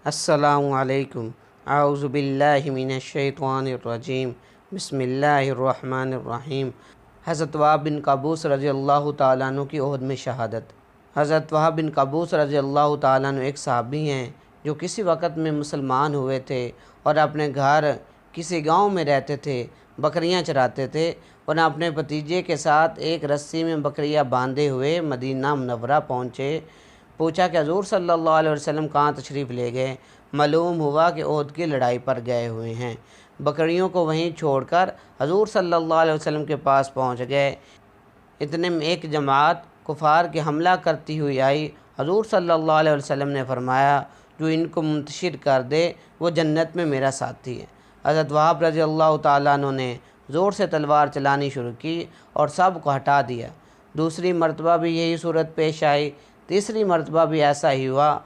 السلام علیکم۔ اعوذ باللہ من الشیطان الرجیم، بسم اللہ الرحمن الرحیم۔ حضرت وہب بن قابوس رضی اللہ تعالیٰ عنہ کی عہد میں شہادت۔ حضرت وہب بن قابوس رضی اللہ تعالیٰ عنہ ایک صحابی ہیں جو کسی وقت میں مسلمان ہوئے تھے اور اپنے گھر کسی گاؤں میں رہتے تھے، بکریاں چراتے تھے اور اپنے بھتیجے کے ساتھ ایک رسی میں بکریاں باندھے ہوئے مدینہ منورہ پہنچے۔ پوچھا کہ حضور صلی اللہ علیہ وسلم کہاں تشریف لے گئے؟ معلوم ہوا کہ احد کی لڑائی پر گئے ہوئے ہیں۔ بکریوں کو وہیں چھوڑ کر حضور صلی اللہ علیہ وسلم کے پاس پہنچ گئے۔ اتنے میں ایک جماعت کفار کے حملہ کرتی ہوئی آئی۔ حضور صلی اللہ علیہ وسلم نے فرمایا، جو ان کو منتشر کر دے وہ جنت میں میرا ساتھی ہے۔ حضرت وہب رضی اللہ تعالیٰ عنہ نے زور سے تلوار چلانی شروع کی اور سب کو ہٹا دیا۔ دوسری مرتبہ بھی یہی صورت پیش آئی، تیسری مرتبہ بھی ایسا ہی ہوا۔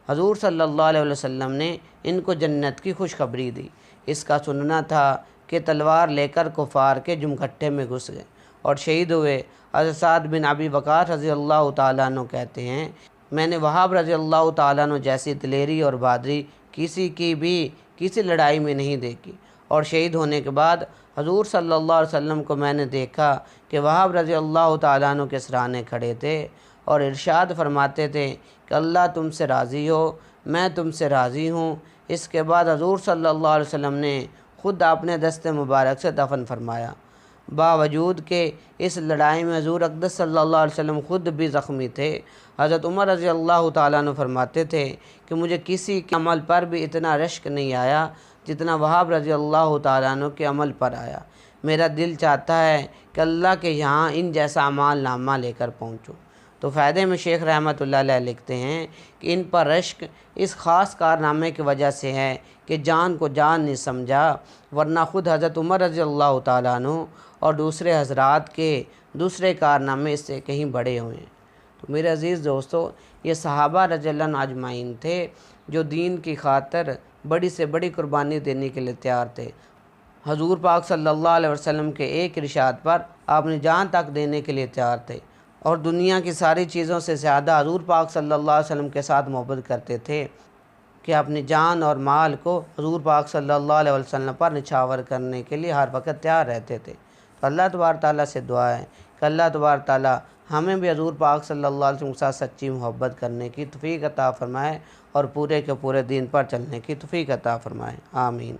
حضور صلی اللہ علیہ وسلم نے ان کو جنت کی خوشخبری دی۔ اس کا سننا تھا کہ تلوار لے کر کفار کے جمگھٹے میں گھس گئے اور شہید ہوئے۔ حضرت سعد بن ابی وقاص رضی اللہ تعالیٰ عنہ کہتے ہیں، میں نے وہب رضی اللہ تعالیٰ عنہ جیسی دلیری اور بہادری کسی لڑائی میں نہیں دیکھی، اور شہید ہونے کے بعد حضور صلی اللہ علیہ وسلم کو میں نے دیکھا کہ وہب رضی اللہ تعالیٰ عنہ کے سرانے کھڑے تھے اور ارشاد فرماتے تھے کہ اللہ تم سے راضی ہو، میں تم سے راضی ہوں۔ اس کے بعد حضور صلی اللہ علیہ وسلم نے خود اپنے دست مبارک سے دفن فرمایا۔ باوجود کہ اس لڑائی میں حضور اقدس صلی اللہ علیہ وسلم خود بھی زخمی تھے۔ حضرت عمر رضی اللہ تعالیٰ عنہ فرماتے تھے کہ مجھے کسی کے عمل پر بھی اتنا رشک نہیں آیا جتنا وہب رضی اللہ تعالیٰ عنہ کے عمل پر آیا۔ میرا دل چاہتا ہے کہ اللہ کے یہاں ان جیسا اعمال نامہ لے کر پہنچوں۔ تو فائدے میں شیخ رحمۃ اللہ علیہ لکھتے ہیں کہ ان پر رشک اس خاص کارنامے کی وجہ سے ہے کہ جان کو جان نہیں سمجھا، ورنہ خود حضرت عمر رضی اللہ تعالیٰ عنہ اور دوسرے حضرات کے دوسرے کارنامے اس سے کہیں بڑے ہوئے ہیں۔ تو میرے عزیز دوستو، یہ صحابہ رضی اللہ عنہ اجمعین تھے جو دین کی خاطر بڑی سے بڑی قربانی دینے کے لیے تیار تھے۔ حضور پاک صلی اللہ علیہ وسلم کے ایک ارشاد پر اپنی جان تک دینے کے لیے تیار تھے، اور دنیا کی ساری چیزوں سے زیادہ حضور پاک صلی اللہ علیہ وسلم کے ساتھ محبت کرتے تھے کہ اپنی جان اور مال کو حضور پاک صلی اللہ علیہ وسلم پر نچھاور کرنے کے لیے ہر وقت تیار رہتے تھے۔ تو اللہ تبارک تعالیٰ سے دعا ہے کہ اللہ تبارک تعالیٰ ہمیں بھی حضور پاک صلی اللہ علیہ وسلم کے ساتھ سچی محبت کرنے کی توفیق عطا فرمائے اور پورے کے پورے دین پر چلنے کی توفیق عطا فرمائے۔ آمین۔